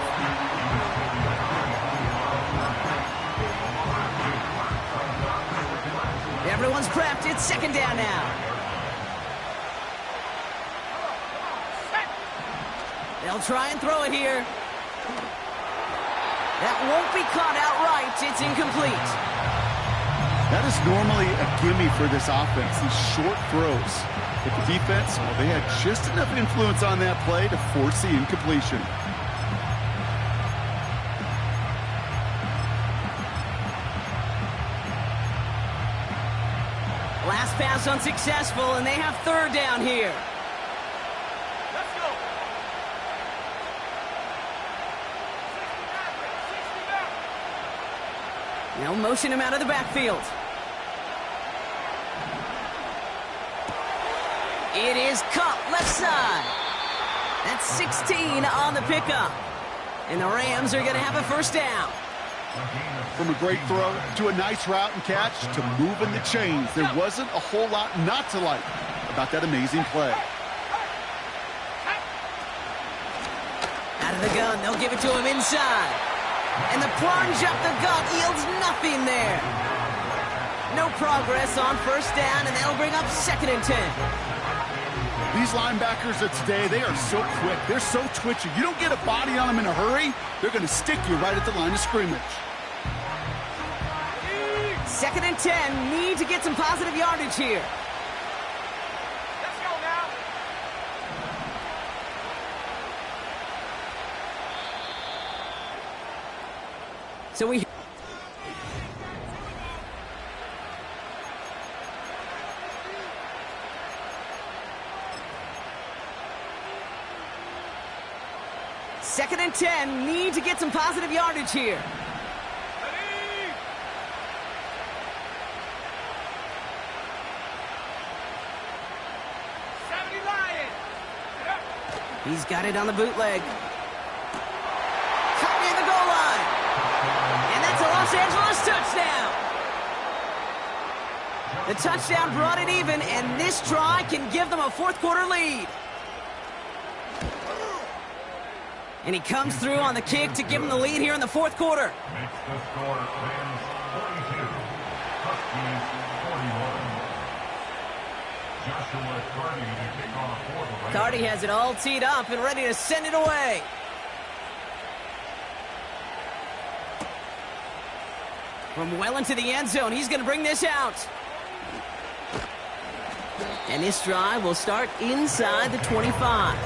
Everyone's prepped. It's 2nd down now. They'll try and throw it here. That won't be caught outright. It's incomplete. That is normally a gimme for this offense, these short throws. But the defense, well, they had just enough influence on that play to force the incompletion. Last pass unsuccessful, and they have 3rd down here. Let's go. 60 Now motion him out of the backfield. It is caught left side. That's 16 on the pickup. And the Rams are going to have a 1st down. From a great throw to a nice route and catch to moving the chains, there wasn't a whole lot not to like about that amazing play. Out of the gun, they'll give it to him inside. And the plunge up the gut yields nothing there. No progress on 1st down, and that'll bring up 2nd and 10. These linebackers of today, they are so quick. They're so twitchy. You don't get a body on them in a hurry, they're going to stick you right at the line of scrimmage. 2nd and 10. Need to get some positive yardage here. Let's go now. So we... Second and 10, need to get some positive yardage here. Ready? He's got it on the bootleg. Caught near the goal line. And that's a Los Angeles touchdown. The touchdown brought it even, and this try can give them a fourth-quarter lead. And he comes through on the kick to give them the lead here in the fourth quarter. Makes the score Rams 42, Huskies 41. Joshua Cardi to kick off for the Rams. Cardi has it all teed up and ready to send it away. From well into the end zone, he's going to bring this out. And this drive will start inside the 25.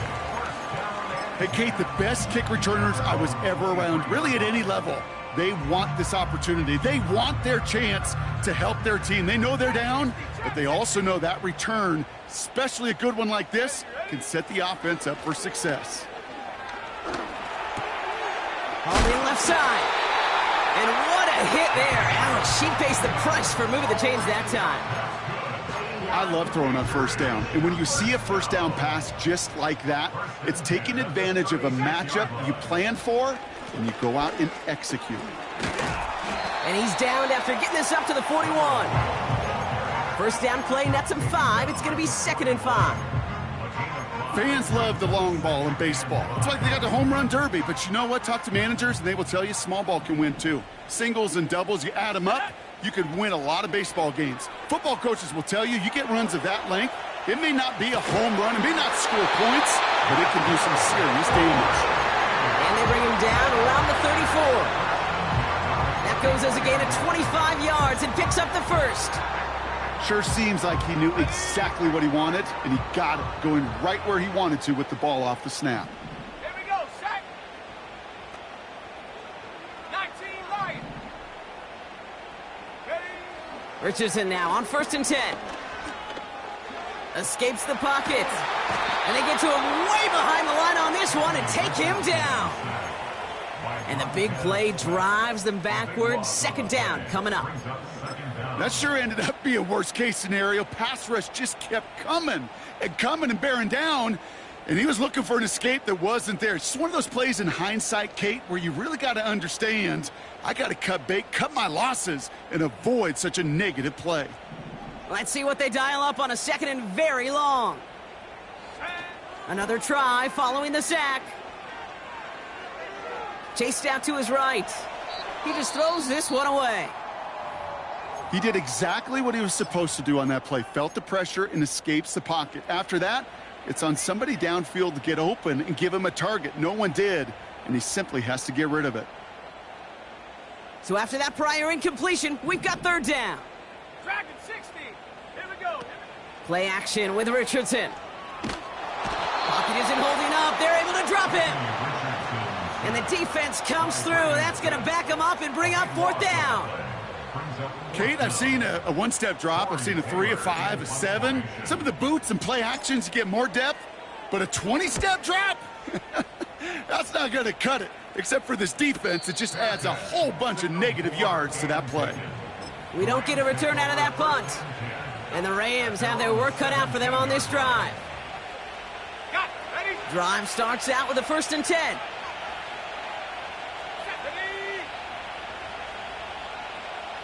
Hey, Kate, the best kick returners I was ever around, really at any level, they want this opportunity. They want their chance to help their team. They know they're down, but they also know that return, especially a good one like this, can set the offense up for success. On the left side. And what a hit there. Ouch, she pays the price for moving the chains that time. I love throwing on first down. And when you see a first down pass just like that, it's taking advantage of a matchup you plan for, and you go out and execute. And he's downed after getting this up to the 41. First down play nets him 5. It's going to be 2nd and 5. Fans love the long ball in baseball. It's like they got the home run derby, but you know what? Talk to managers, and they will tell you small ball can win too. Singles and doubles, you add them up, you could win a lot of baseball games. Football coaches will tell you, you get runs of that length, it may not be a home run, it may not score points, but it can do some serious damage. they bring him down around the 34. That goes as a gain of 25 yards and picks up the first. Sure seems like he knew exactly what he wanted, and he got it, going right where he wanted to with the ball off the snap. Here we go, set. 19 Lions. Ready? Richardson now on 1st and 10. Escapes the pocket. And they get to him way behind the line on this one and take him down. And the big play drives them backwards. 2nd down coming up. That sure ended up being a worst-case scenario. Pass rush just kept coming and bearing down, and he was looking for an escape that wasn't there. It's just one of those plays in hindsight, Kate, where you really got to understand, I got to cut bait, cut my losses, and avoid such a negative play. Let's see what they dial up on a 2nd and very long. Another try following the sack. Chased out to his right. He just throws this one away. He did exactly what he was supposed to do on that play. Felt the pressure and escapes the pocket. After that, it's on somebody downfield to get open and give him a target. No one did, and he simply has to get rid of it. So after that prior incompletion, we've got 3rd down. Dragon 60. Here we go. Play action with Richardson. Pocket isn't holding up. They're able to drop him. And the defense comes through. That's going to back him up and bring up 4th down. Kate, I've seen a one-step drop. I've seen a 3, a 5, a 7. Some of the boots and play actions get more depth, but a 20-step drop? That's not going to cut it, except for this defense. It just adds a whole bunch of negative yards to that play. We don't get a return out of that punt. And the Rams have their work cut out for them on this drive. Got it. Ready? Drive starts out with a 1st and 10. Set. Ready?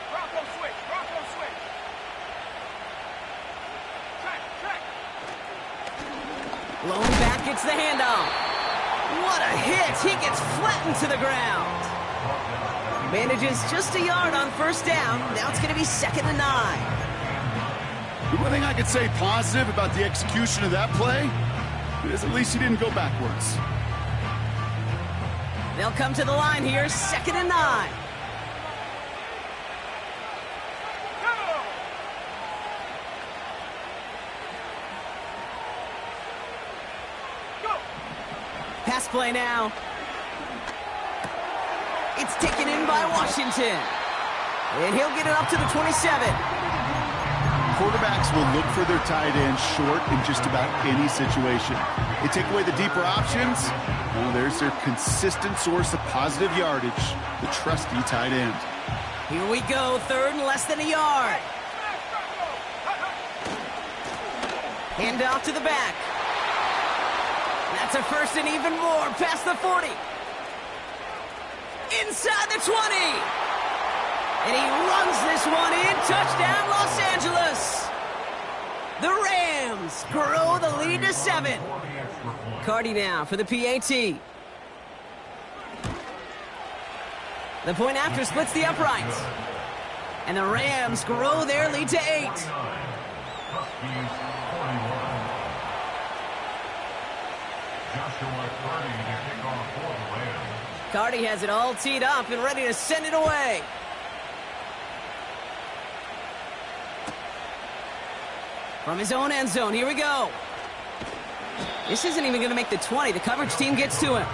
Bronco switch. Bronco switch. Track. Lone back gets the handoff. What a hit. He gets flattened to the ground. Manages just a yard on 1st down. Now it's going to be 2nd and 9. The one thing I could say positive about the execution of that play is at least he didn't go backwards. They'll come to the line here, 2nd and 9. Go. Pass play now. It's taken in by Washington. And he'll get it up to the 27. Quarterbacks will look for their tight end short in just about any situation. They take away the deeper options. Well, there's their consistent source of positive yardage, the trusty tight end. Here we go, 3rd and less than a yard. Hand off to the back. That's a 1st and even more past the 40. Inside the 20. And he runs this one in. Touchdown, Los Angeles. The Rams grow the lead to 7. Cardi now for the PAT. The point after splits the uprights. And the Rams grow their lead to 8. Huskies 41. Joshua Cardi to kick off for the Rams. Cardi has it all teed up and ready to send it away. From his own end zone, here we go. This isn't even going to make the 20. The coverage team gets to him.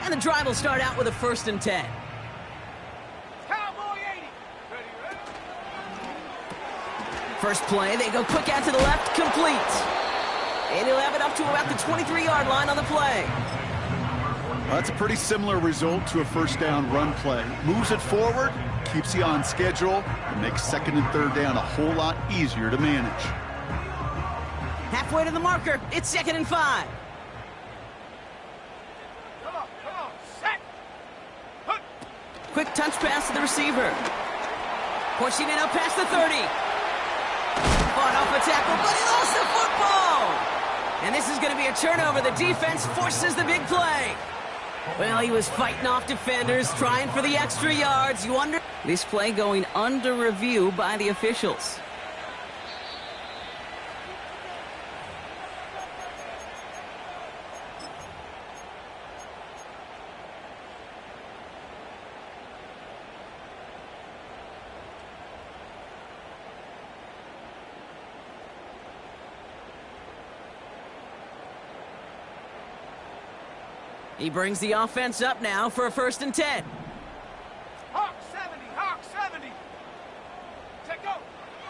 And the drive will start out with a 1st and 10. Cowboy 80. Ready? First play, they go quick out to the left, complete. And he'll have it up to about the 23-yard line on the play. Well, that's a pretty similar result to a 1st down run play. Moves it forward, keeps you on schedule, and makes 2nd and 3rd down a whole lot easier to manage. Halfway to the marker, it's 2nd and 5. Come on. Set. Hook. Quick touch pass to the receiver. Pushing it up past the 30. Fought off a tackle, but he lost the football. And this is going to be a turnover. The defense forces the big play. Well, he was fighting off defenders, trying for the extra yards. You wonder... This play going under review by the officials. He brings the offense up now for a 1st and 10. Hawk 70, Hawk 70. Take go.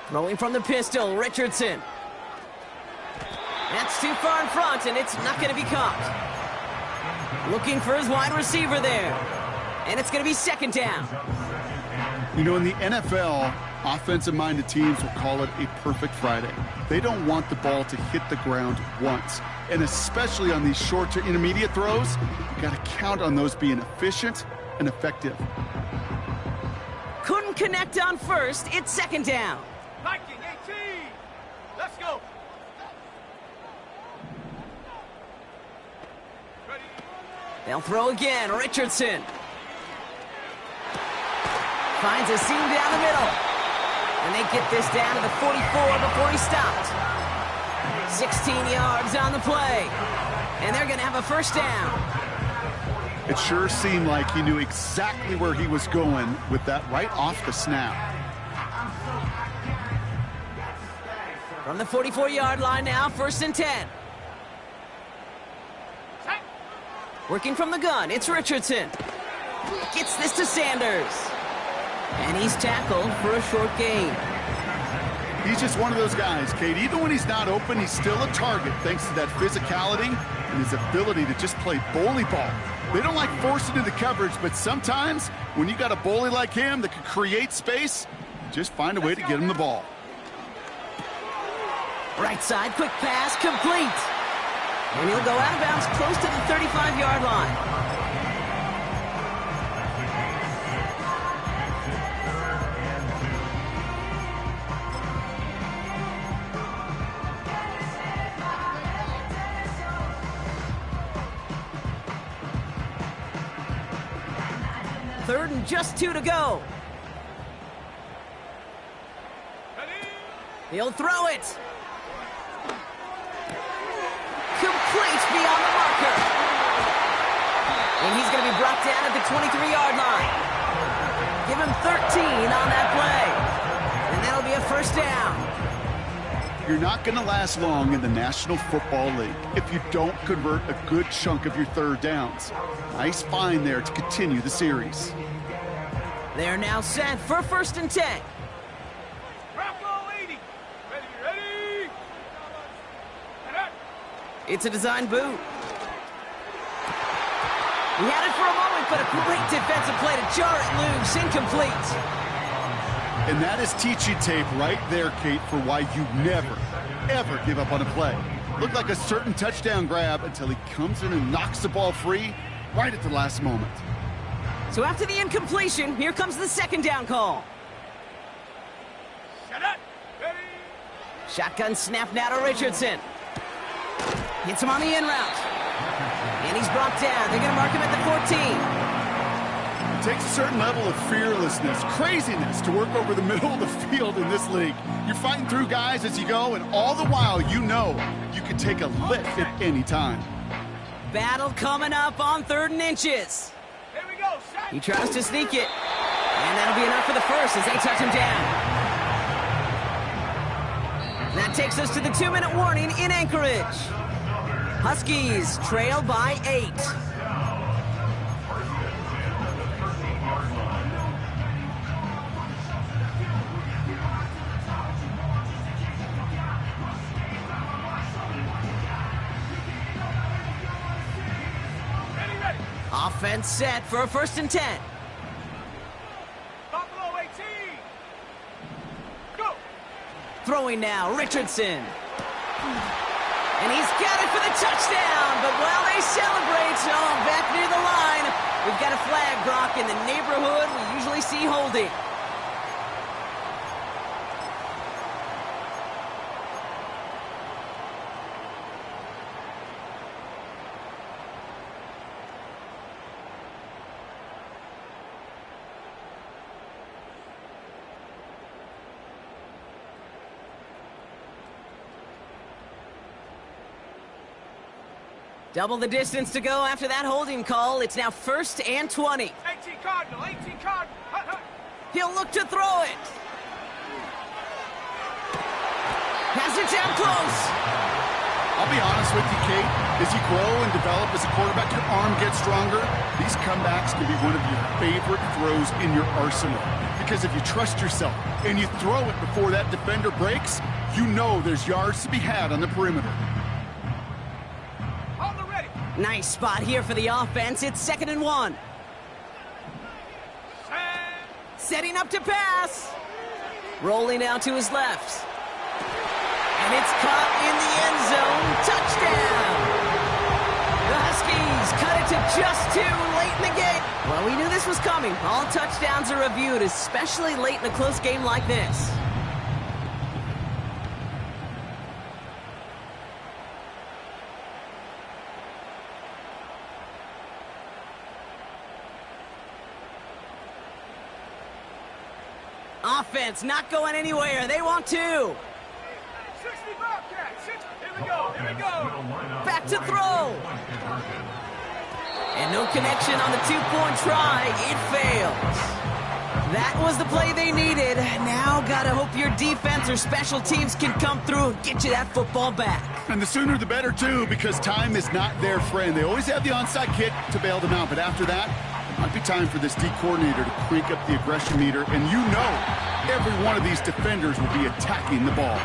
Throwing from the pistol, Richardson. That's too far in front, and it's not going to be caught. Looking for his wide receiver there. And it's going to be 2nd down. You know, in the NFL, offensive-minded teams will call it a perfect Friday. They don't want the ball to hit the ground once. And especially on these short to intermediate throws, you got to count on those being efficient and effective. Couldn't connect on 1st. It's 2nd down. Viking 18. Let's go. Ready. They'll throw again. Richardson finds a seam down the middle. And they get this down to the 44 before he stopped. 16 yards on the play. And they're going to have a 1st down. It sure seemed like he knew exactly where he was going with that right off the snap. From the 44-yard line now, 1st and 10. Set. Working from the gun, it's Richardson. Gets this to Sanders. And he's tackled for a short gain. He's just one of those guys, Kate. Even when he's not open, he's still a target thanks to that physicality and his ability to just play bully ball. They don't like forcing into coverage, but sometimes when you got a bully like him that can create space, just find a way to get him the ball. Right side, quick pass, complete. And he'll go out of bounds close to the 35-yard line. Third and just 2 to go. Ready. He'll throw it. Complete beyond the marker. And he's going to be brought down at the 23-yard line. Give him 13 on that play. And that'll be a 1st down. You're not going to last long in the National Football League if you don't convert a good chunk of your 3rd downs. Nice find there to continue the series. They're now set for 1st and 10. Bravo 80. Ready, ready. And up. It's a design boot. He had it for a moment, but a great defensive play to jar it loose. Incomplete. And that is teaching tape right there, Kate, for why you never, ever give up on a play. Looked like a certain touchdown grab until he comes in and knocks the ball free right at the last moment. So after the incompletion, here comes the 2nd down call. Set up. Ready. Shotgun snap now to Richardson. Hits him on the in route. And he's brought down. They're going to mark him at the 14. It takes a certain level of fearlessness, craziness to work over the middle of the field in this league. You're fighting through guys as you go, and all the while you know you can take a lift at any time. Battle coming up on 3rd and inches. Here we go. Set. He tries to sneak it. And that'll be enough for the 1st as they touch him down. That takes us to the 2-minute warning in Anchorage. Huskies trail by 8. Ready, ready. Offense set for a 1st and 10. Buffalo 18. Go. Throwing now, Richardson. And he's got it for the touchdown, but while they celebrate, back near the line, we've got a flag, Brock, in the neighborhood we usually see holding. Double the distance to go after that holding call. It's now 1st and 20. 18 Cardinal, 18 Cardinal. Hut, hut. He'll look to throw it. Has it down close. I'll be honest with you, Kate. As you grow and develop as a quarterback, your arm gets stronger. These comebacks can be one of your favorite throws in your arsenal. Because if you trust yourself and you throw it before that defender breaks, you know there's yards to be had on the perimeter. Hold the ready. Nice spot here for the offense. It's 2nd and 1. Setting up to pass. Rolling out to his left. And it's caught in the end zone. Touchdown! The Huskies cut it to just 2 late in the game. Well, we knew this was coming. All touchdowns are reviewed, especially late in a close game like this. Offense not going anywhere. They want 2. 60 Bobcats. Here we go. Here we go. Back to throw. And no connection on the 2-point try. It fails. That was the play they needed. Now gotta hope your defense or special teams can come through and get you that football back. And the sooner the better, too, because time is not their friend. They always have the onside kick to bail them out, but after that, it might be time for this D coordinator to crank up the aggression meter, and you know every one of these defenders will be attacking the ball.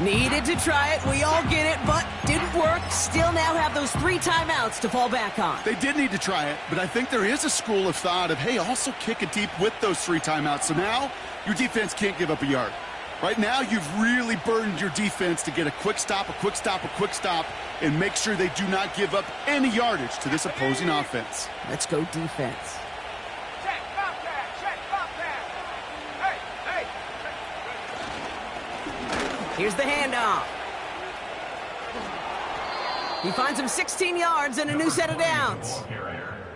Needed to try it. We all get it, but didn't work. Still now have those 3 timeouts to fall back on. They did need to try it, but I think there is a school of thought of, hey, also kick it deep with those 3 timeouts. So now your defense can't give up a yard. Right now, you've really burdened your defense to get a quick stop, a quick stop, a quick stop, and make sure they do not give up any yardage to this opposing offense. Let's go defense. Check Bobcat. Check Bobcat. Hey, hey. Here's the handoff. He finds him 16 yards and a new set of downs.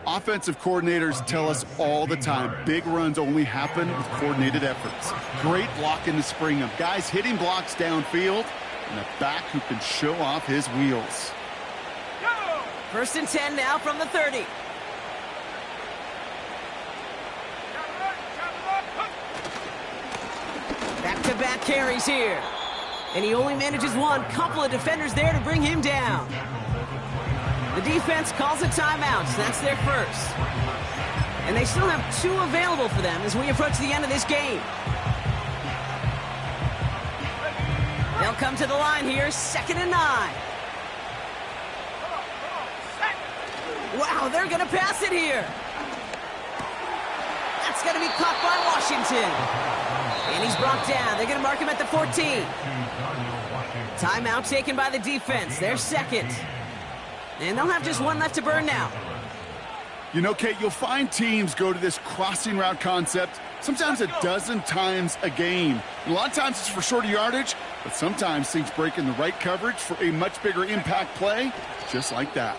Offensive coordinators tell us all the time, big runs only happen with coordinated efforts. Great blocking to spring them. Guys hitting blocks downfield, and a back who can show off his wheels. Go. 1st and 10 now from the 30. Back-to-back carries here. And he only manages 1. Couple of defenders there to bring him down. The defense calls a timeout. So that's their first. And they still have 2 available for them as we approach the end of this game. They'll come to the line here, 2nd and 9. Wow, they're going to pass it here. That's going to be caught by Washington. And he's brought down. They're going to mark him at the 14. Timeout taken by the defense. Their second. And they'll have just 1 left to burn now. You know, Kate, you'll find teams go to this crossing route concept sometimes a dozen times a game. And a lot of times it's for shorter yardage, but sometimes things break in the right coverage for a much bigger impact play, just like that.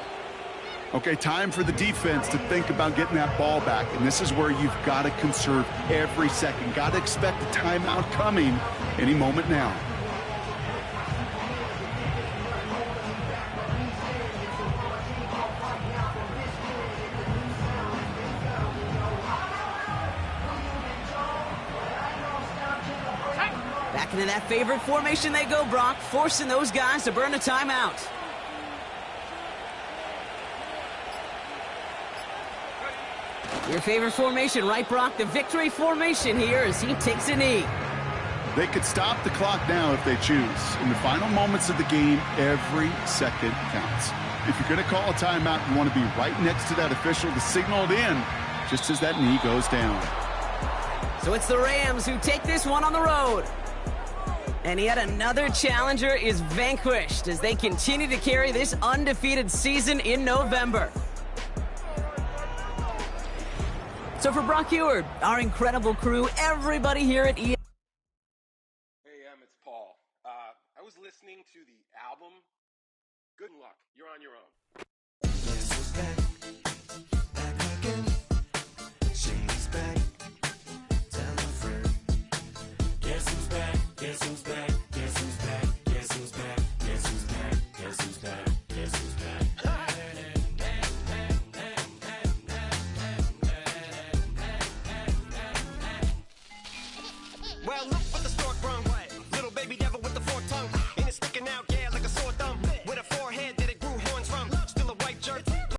Okay, time for the defense to think about getting that ball back, and this is where you've got to conserve every second. Got to expect a timeout coming any moment now. Back into that favorite formation they go, Brock, forcing those guys to burn a timeout. Your favorite formation, right, Brock? The victory formation here as he takes a knee. They could stop the clock now if they choose. In the final moments of the game, every second counts. If you're going to call a timeout, you want to be right next to that official to signal it in just as that knee goes down. So it's the Rams who take this one on the road. And yet another challenger is vanquished as they continue to carry this undefeated season in November. So for Brock Eward, our incredible crew, everybody here at EA. Hey, it's Paul. I was listening to the album. Good luck. You're on your own. Guess who's back? Back again. She's back. Tell a friend. Guess who's back? Guess who's back? Guess who's back? Guess who's back? Guess who's back? Guess who's back? Guess who's back? Well, look what the stork brung